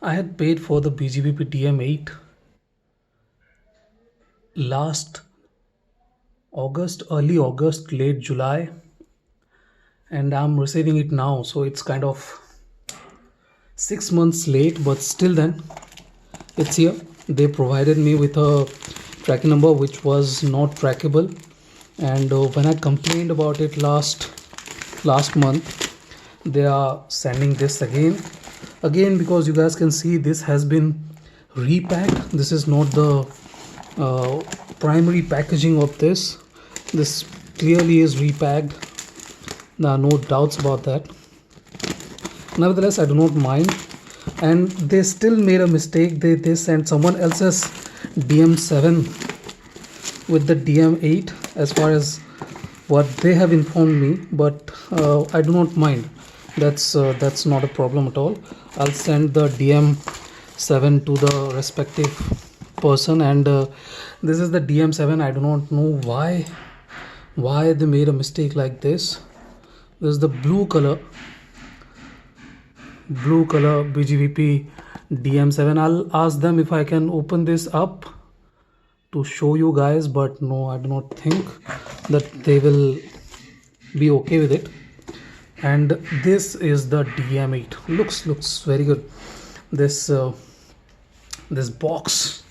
I had paid for the BGBP DM8 last August, early August, late July, and I'm receiving it now. So it's kind of 6 months late, but still, then it's here. They provided me with a tracking number which was not trackable, and when I complained about it last month, they are sending this again because you guys can see this has been repacked. This is not the uh, primary packaging of this clearly is repacked. There are no doubts about that. Nevertheless, I do not mind, and they still made a mistake. They sent someone else's DM7 with the DM8 as far as what they have informed me, but I do not mind. That's not a problem at all. I'll send the DM7 to the respective person, and this is the DM7. I do not know why they made a mistake like this. This is the blue color BGVP DM7. I'll ask them if I can open this up to show you guys, but no, I do not think that they will be okay with it. And this is the DM8. Looks very good. This box,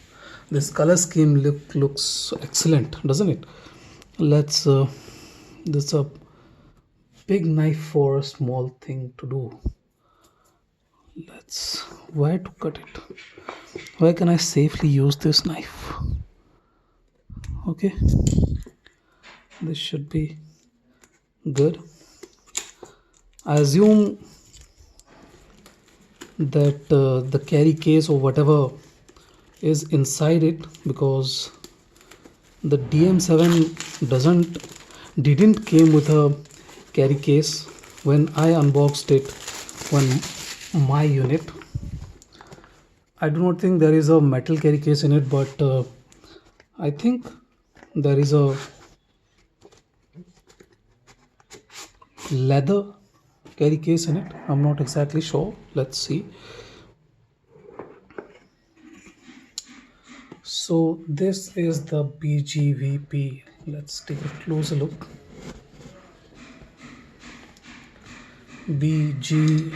this color scheme looks excellent, doesn't it? Let's this is a big knife for a small thing to do. Let's where to cut it. Where can I safely use this knife? Okay, this should be good. I assume that the carry case or whatever is inside it, because the DM7 didn't came with a carry case when I unboxed it when my unit. I do not think there is a metal carry case in it, but I think there is a leather carry case in it. I'm not exactly sure. Let's see. So this is the BGVP. Let's take a closer look. BGVP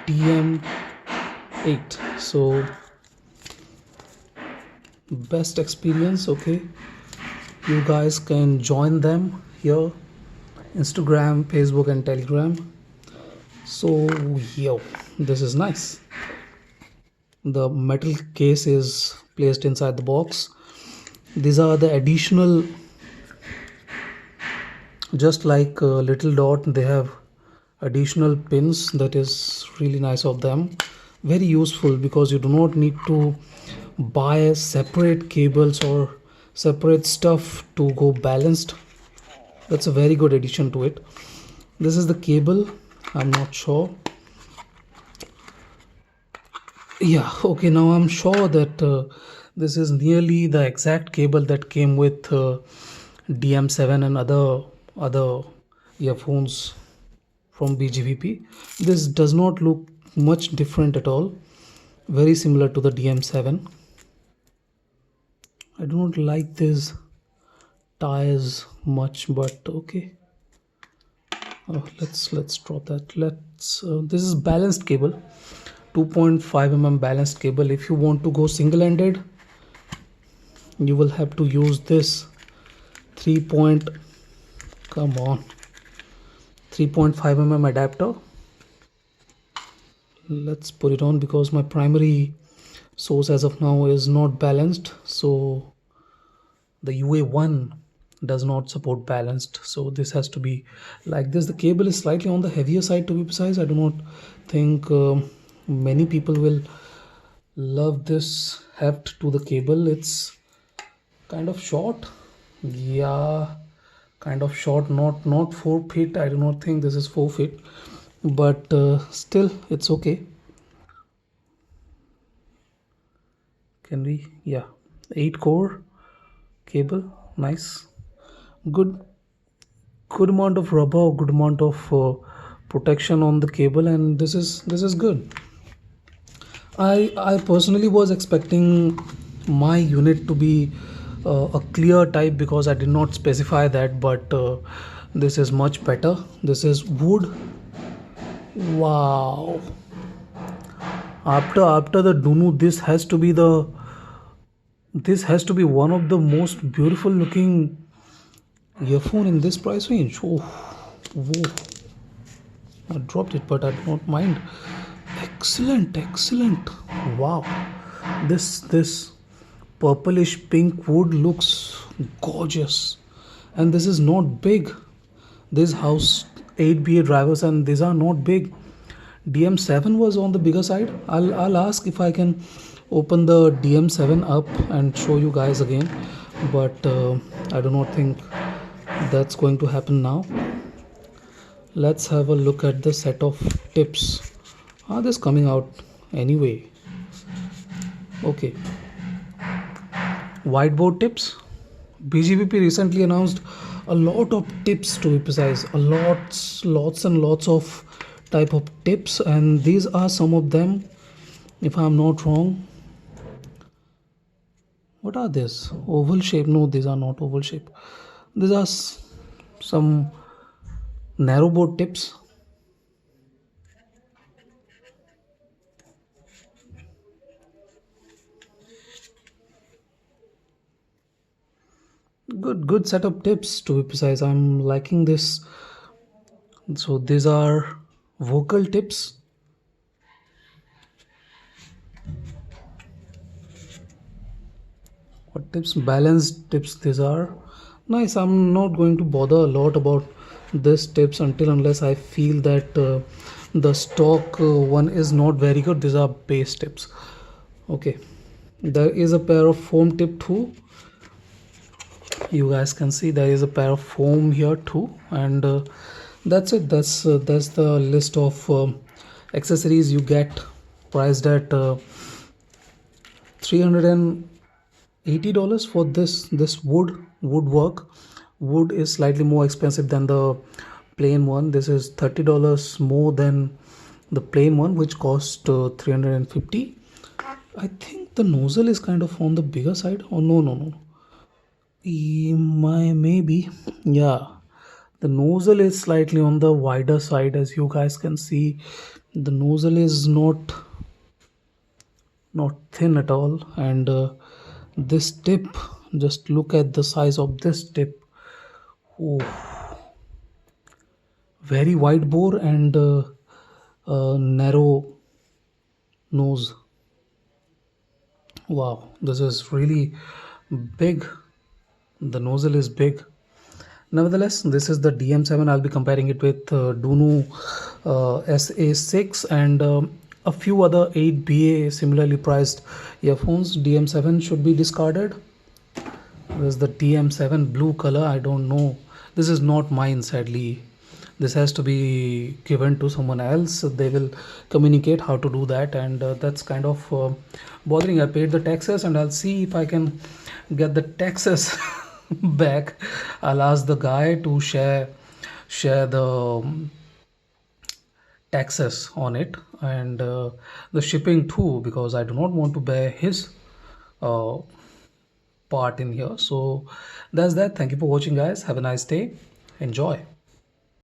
DM8. So best experience. Okay, you guys can join them here, Instagram, Facebook, and Telegram. So yeah, this is nice. The metal case is placed inside the box. These are the additional, just like Little Dot, they have additional pins. That is really nice of them. Very useful, because you do not need to buy separate cables or separate stuff to go balanced. That's a very good addition to it. This is the cable. I'm not sure. Yeah, okay, now I'm sure that this is nearly the exact cable that came with DM7 and other earphones from BGVP. This does not look much different at all. Very similar to the DM7. I do not like these tires much, but okay. Let's drop that. This is balanced cable, 2.5 mm balanced cable. If you want to go single-handed, you will have to use this 3 point come on 3.5 mm adapter. Let's put it on, because my primary source as of now is not balanced, so the UA1 does not support balanced, so this has to be like this. The cable is slightly on the heavier side, to be precise. I do not think many people will love this heft to the cable. It's kind of short. Yeah, kind of short. Not 4 feet. I do not think this is 4 feet, but still it's okay. Can we? Yeah, 8 core cable. Nice, good good amount of rubber, good amount of protection on the cable, and this is good. I personally was expecting my unit to be a clear type because I did not specify that, but this is much better. This is wood. Wow. After the Dunu, this has to be one of the most beautiful looking earphone in this price range. Oh, whoa. I dropped it, but I do not mind. Excellent, excellent. Wow. This purplish pink wood looks gorgeous. And this is not big. This house 8BA drivers and these are not big. DM7 was on the bigger side. I'll ask if I can open the DM7 up and show you guys again, but I do not think that's going to happen now. Let's have a look at the set of tips. Are this coming out anyway? Okay. Whiteboard tips. BGBP recently announced a lot of tips, to be precise, lots and lots of type of tips, and these are some of them, if I'm not wrong. What are this? Oval shape? No, these are not oval shape. These are some narrow board tips. Good set of tips, to be precise. I'm liking this. So these are vocal tips. What tips? Balanced tips. These are nice. I'm not going to bother a lot about this tips unless I feel that the stock one is not very good. These are base tips. Okay, there is a pair of foam tip too. You guys can see there is a pair of foam here too, and that's it. That's the list of accessories you get, priced at $380 for this woodwork. Wood is slightly more expensive than the plain one. This is $30 more than the plain one, which cost 350. I think the nozzle is kind of on the bigger side. Oh, no. Maybe, yeah, the nozzle is slightly on the wider side. As you guys can see, the nozzle is not thin at all, and this tip, just look at the size of this tip. Oh, very wide bore and narrow nose. Wow, this is really big. The nozzle is big. Nevertheless, this is the DM7. I'll be comparing it with Dunu SA6 and a few other 8BA similarly priced earphones. DM7 should be discarded. There's the DM7 blue color. I don't know. This is not mine, sadly. This has to be given to someone else. They will communicate how to do that, and that's kind of bothering. I paid the taxes, and I'll see if I can get the taxes back. I'll ask the guy to share the taxes on it, and the shipping too, because I do not want to bear his uh, part in here. So that's that. Thank you for watching, guys. Have a nice day. Enjoy.